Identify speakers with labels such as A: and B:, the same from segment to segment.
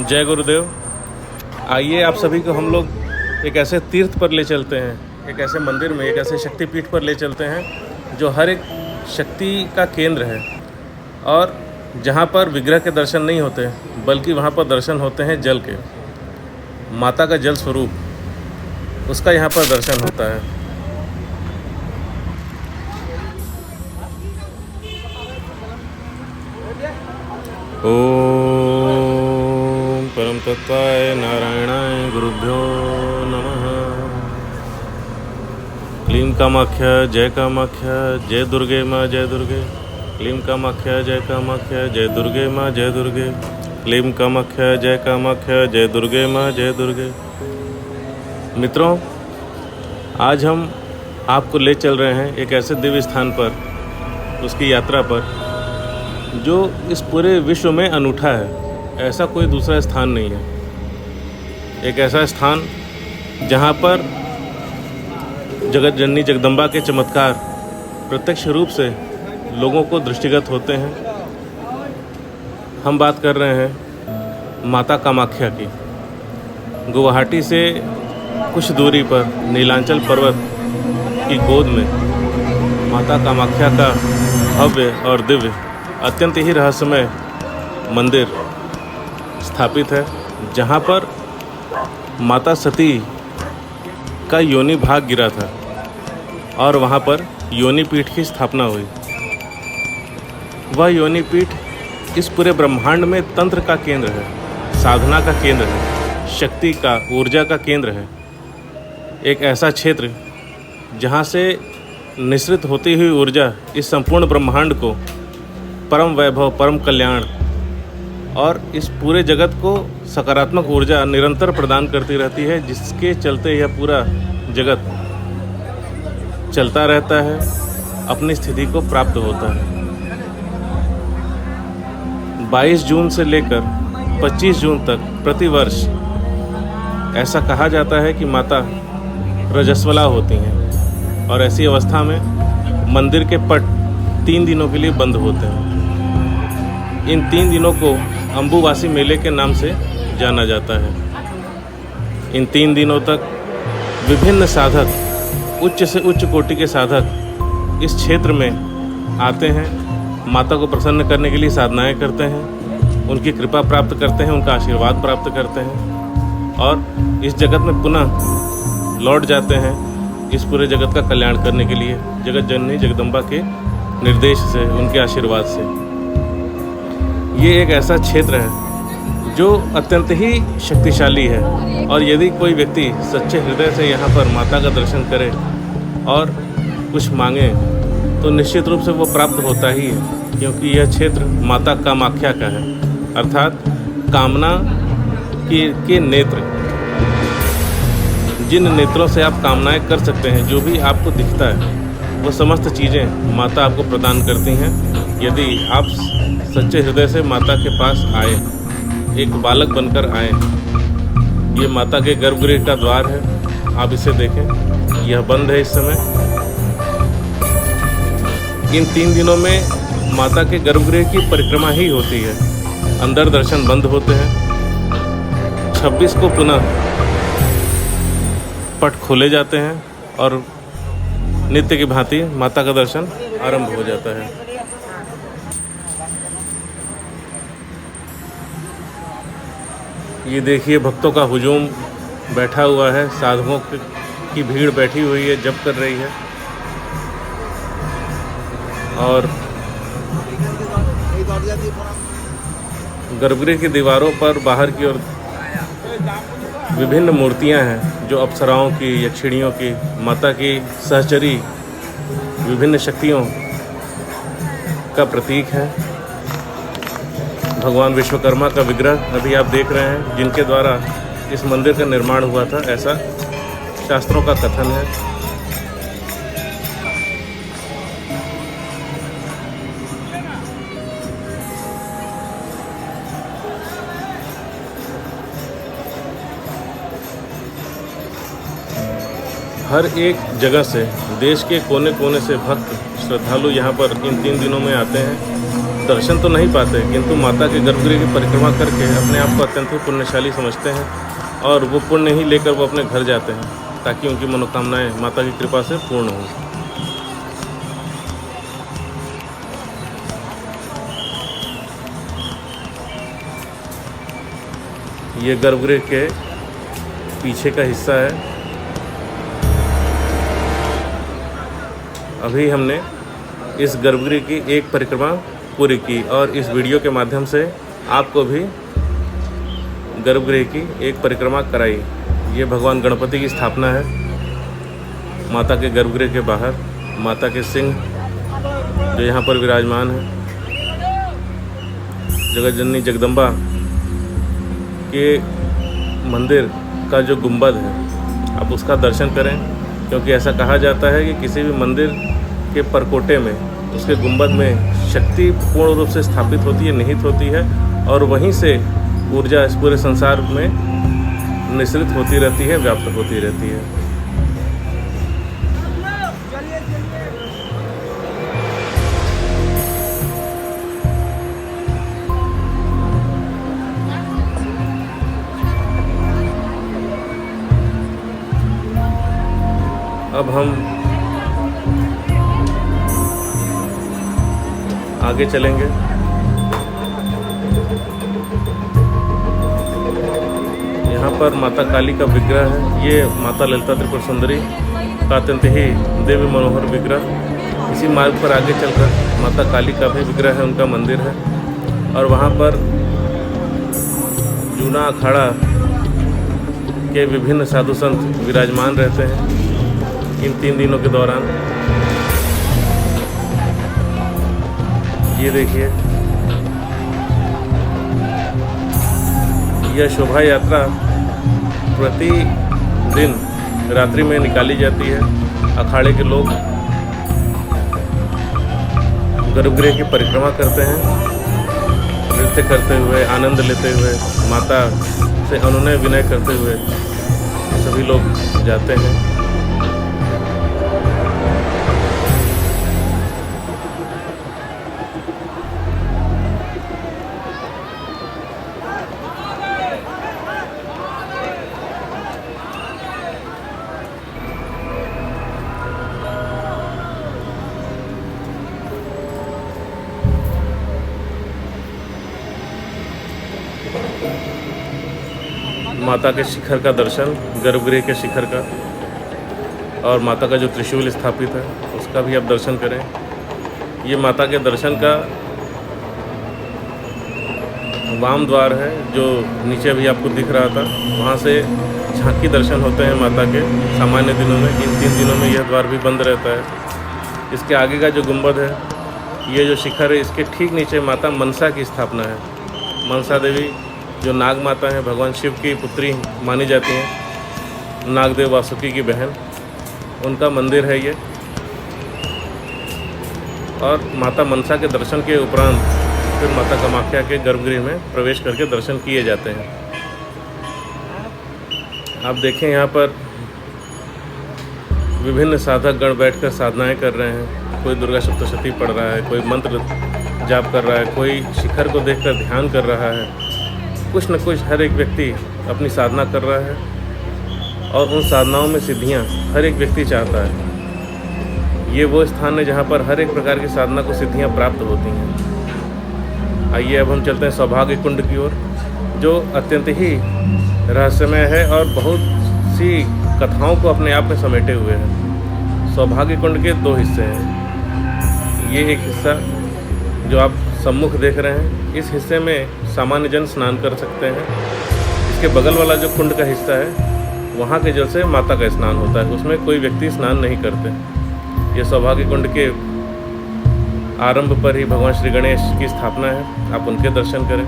A: जय गुरुदेव। आइए आप सभी को हम लोग एक ऐसे तीर्थ पर ले चलते हैं, एक ऐसे मंदिर में, एक ऐसे शक्तिपीठ पर ले चलते हैं जो हर एक शक्ति का केंद्र है और जहाँ पर विग्रह के दर्शन नहीं होते बल्कि वहाँ पर दर्शन होते हैं जल के। माता का जल स्वरूप, उसका यहाँ पर दर्शन होता है। ओम परम तत्वाय नारायणाय गुरुभ्यो नमः। क्लीं कामाख्या जय कामाख्या जय दुर्गे माँ जय दुर्गे। क्लीं कामाख्या जय कामाख्या जय दुर्गे माँ जय दुर्गे। क्लीं कामाख्या जय कामाख्या जय दुर्गे माँ जय दुर्गे। मित्रों, आज हम आपको ले चल रहे हैं एक ऐसे दिव्य स्थान पर, उसकी यात्रा पर, जो इस पूरे विश्व में अनूठा है। ऐसा कोई दूसरा स्थान नहीं है। एक ऐसा स्थान जहाँ पर जगत जननी जगदम्बा के चमत्कार प्रत्यक्ष रूप से लोगों को दृष्टिगत होते हैं। हम बात कर रहे हैं माता कामाख्या की। गुवाहाटी से कुछ दूरी पर नीलांचल पर्वत की गोद में माता कामाख्या का भव्य और दिव्य, अत्यंत ही रहस्यमय मंदिर स्थापित है, जहाँ पर माता सती का योनि भाग गिरा था और वहाँ पर योनि पीठ की स्थापना हुई। वह योनि पीठ इस पूरे ब्रह्मांड में तंत्र का केंद्र है, साधना का केंद्र है, शक्ति का, ऊर्जा का केंद्र है। एक ऐसा क्षेत्र जहाँ से निःसृत होती हुई ऊर्जा इस संपूर्ण ब्रह्मांड को परम वैभव, परम कल्याण और इस पूरे जगत को सकारात्मक ऊर्जा निरंतर प्रदान करती रहती है, जिसके चलते यह पूरा जगत चलता रहता है, अपनी स्थिति को प्राप्त होता है। 22 जून से लेकर 25 जून तक प्रतिवर्ष ऐसा कहा जाता है कि माता रजस्वला होती हैं और ऐसी अवस्था में मंदिर के पट 3 दिनों के लिए बंद होते हैं। इन 3 दिनों को अम्बुवासी मेले के नाम से जाना जाता है। इन 3 दिनों तक विभिन्न साधक, उच्च से उच्च कोटि के साधक इस क्षेत्र में आते हैं, माता को प्रसन्न करने के लिए साधनाएं करते हैं, उनकी कृपा प्राप्त करते हैं, उनका आशीर्वाद प्राप्त करते हैं और इस जगत में पुनः लौट जाते हैं इस पूरे जगत का कल्याण करने के लिए, जगत जननी जगदम्बा के निर्देश से, उनके आशीर्वाद से। ये एक ऐसा क्षेत्र है जो अत्यंत ही शक्तिशाली है और यदि कोई व्यक्ति सच्चे हृदय से यहाँ पर माता का दर्शन करे और कुछ मांगे तो निश्चित रूप से वो प्राप्त होता ही है, क्योंकि यह क्षेत्र माता कामाख्या का है, अर्थात कामना के नेत्र। जिन नेत्रों से आप कामनाएं कर सकते हैं, जो भी आपको दिखता है, वो समस्त चीज़ें माता आपको प्रदान करती हैं यदि आप सच्चे हृदय से माता के पास आए, एक बालक बनकर आए। ये माता के गर्भगृह का द्वार है, आप इसे देखें, यह बंद है इस समय। इन 3 दिनों में माता के गर्भगृह की परिक्रमा ही होती है, अंदर दर्शन बंद होते हैं। 26 को पुनः पट खोले जाते हैं और नित्य की भांति माता का दर्शन आरंभ हो जाता है। ये देखिए, भक्तों का हुजूम बैठा हुआ है, साधुओं की भीड़ बैठी हुई है, जप कर रही है और गर्भगृह की दीवारों पर बाहर की ओर विभिन्न मूर्तियां हैं जो अप्सराओं की, यक्षिणियों की, माता की सहचरी विभिन्न शक्तियों का प्रतीक है। भगवान विश्वकर्मा का विग्रह अभी आप देख रहे हैं, जिनके द्वारा इस मंदिर का निर्माण हुआ था, ऐसा शास्त्रों का कथन है। हर एक जगह से, देश के कोने कोने से भक्त श्रद्धालु यहाँ पर इन 3 दिनों में आते हैं दर्शन तो नहीं पाते, किंतु माता के गर्भगृह की परिक्रमा करके अपने आप को अत्यंत ही पुण्यशाली समझते हैं और वो पुण्य ही लेकर वो अपने घर जाते हैं ताकि उनकी मनोकामनाएं माता की कृपा से पूर्ण हों। ये गर्भगृह के पीछे का हिस्सा है। अभी हमने इस गर्भगृह की एक परिक्रमा पूरी की और इस वीडियो के माध्यम से आपको भी गर्भगृह की एक परिक्रमा कराई। ये भगवान गणपति की स्थापना है। माता के गर्भगृह के बाहर माता के सिंह जो यहाँ पर विराजमान है। जगत जननी जगदम्बा के मंदिर का जो गुंबद है आप उसका दर्शन करें, क्योंकि ऐसा कहा जाता है कि किसी भी मंदिर के परकोटे में उसके गुंबद में शक्ति पूर्ण रूप से स्थापित होती है, निहित होती है और वहीं से ऊर्जा इस पूरे संसार में निःसृत होती रहती है, व्याप्त होती रहती है। अब हम आगे चलेंगे। यहाँ पर माता काली का विग्रह है। ये माता ललिता त्रिपुर सुंदरी का अत्यंत ही दिव्य मनोहर विग्रह। इसी मार्ग पर आगे चलकर माता काली का भी विग्रह है, उनका मंदिर है और वहाँ पर जूना अखाड़ा के विभिन्न साधु संत विराजमान रहते हैं इन 3 दिनों के दौरान। ये देखिए, यह शोभा यात्रा प्रतिदिन रात्रि में निकाली जाती है। अखाड़े के लोग गर्भगृह की परिक्रमा करते हैं, नृत्य करते हुए, आनंद लेते हुए, माता से अनुनय विनय करते हुए सभी लोग जाते हैं। माता के शिखर का दर्शन, गर्भगृह के शिखर का, और माता का जो त्रिशूल स्थापित है उसका भी आप दर्शन करें। ये माता के दर्शन का वाम द्वार है जो नीचे अभी आपको दिख रहा था। वहाँ से झांकी दर्शन होते हैं माता के सामान्य दिनों में। इन 3 दिनों में यह द्वार भी बंद रहता है। इसके आगे का जो गुंबद है, ये जो शिखर है, इसके ठीक नीचे माता मनसा की स्थापना है। मनसा देवी जो नाग माता हैं, भगवान शिव की पुत्री मानी जाती हैं, नागदेव वासुकी की बहन, उनका मंदिर है ये। और माता मनसा के दर्शन के उपरांत फिर माता कामाख्या के गर्भगृह में प्रवेश करके दर्शन किए जाते हैं। आप देखें यहाँ पर विभिन्न साधक गण बैठकर साधनाएं कर रहे हैं। कोई दुर्गा सप्तशती पढ़ रहा है, कोई मंत्र जाप कर रहा है, कोई शिखर को देखकर ध्यान कर रहा है। कुछ न कुछ हर एक व्यक्ति अपनी साधना कर रहा है और उन साधनाओं में सिद्धियां हर एक व्यक्ति चाहता है। ये वो स्थान है जहाँ पर हर एक प्रकार की साधना को सिद्धियां प्राप्त होती हैं। आइए अब हम चलते हैं सौभाग्य कुंड की ओर, जो अत्यंत ही रहस्यमय है और बहुत सी कथाओं को अपने आप में समेटे हुए है। सौभाग्य कुंड के 2 हिस्से हैं। ये एक हिस्सा जो आप सम्मुख देख रहे हैं, इस हिस्से में सामान्य जन स्नान कर सकते हैं। इसके बगल वाला जो कुंड का हिस्सा है, वहाँ के जल से माता का स्नान होता है, उसमें कोई व्यक्ति स्नान नहीं करते। ये सौभाग्य कुंड के आरंभ पर ही भगवान श्री गणेश की स्थापना है, आप उनके दर्शन करें।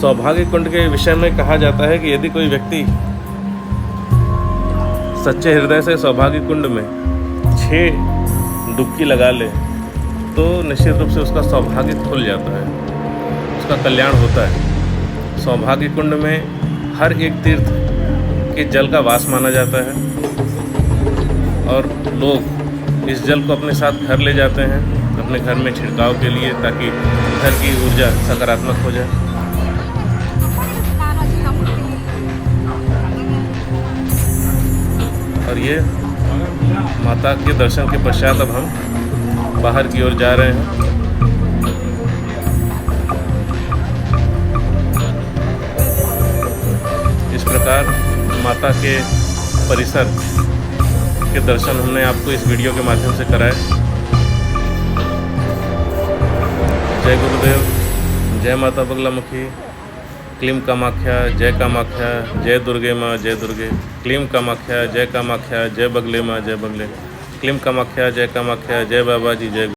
A: सौभाग्य कुंड के विषय में कहा जाता है कि यदि कोई व्यक्ति सच्चे हृदय से सौभाग्य कुंड में 6 डुबकी लगा ले तो निश्चित रूप से उसका सौभाग्य खुल जाता है, उसका कल्याण होता है। सौभाग्य कुंड में हर एक तीर्थ के जल का वास माना जाता है और लोग इस जल को अपने साथ घर ले जाते हैं अपने घर में छिड़काव के लिए, ताकि घर की ऊर्जा सकारात्मक हो जाए। और ये माता के दर्शन के पश्चात अब हम बाहर की ओर जा रहे हैं। इस प्रकार माता के परिसर के दर्शन हमने आपको इस वीडियो के माध्यम से कराए। जय गुरुदेव, जय माता बगलामुखी, क्लीम कामाख्या, जय कामाख्या, जय दुर्गे माँ, जय दुर्गे, क्लीम कामाख्या, जय कामाख्या, जय बगले माँ, जय बगले, क्लीम कामाख्या, जय कामाख्या, जय बाबा जी, जय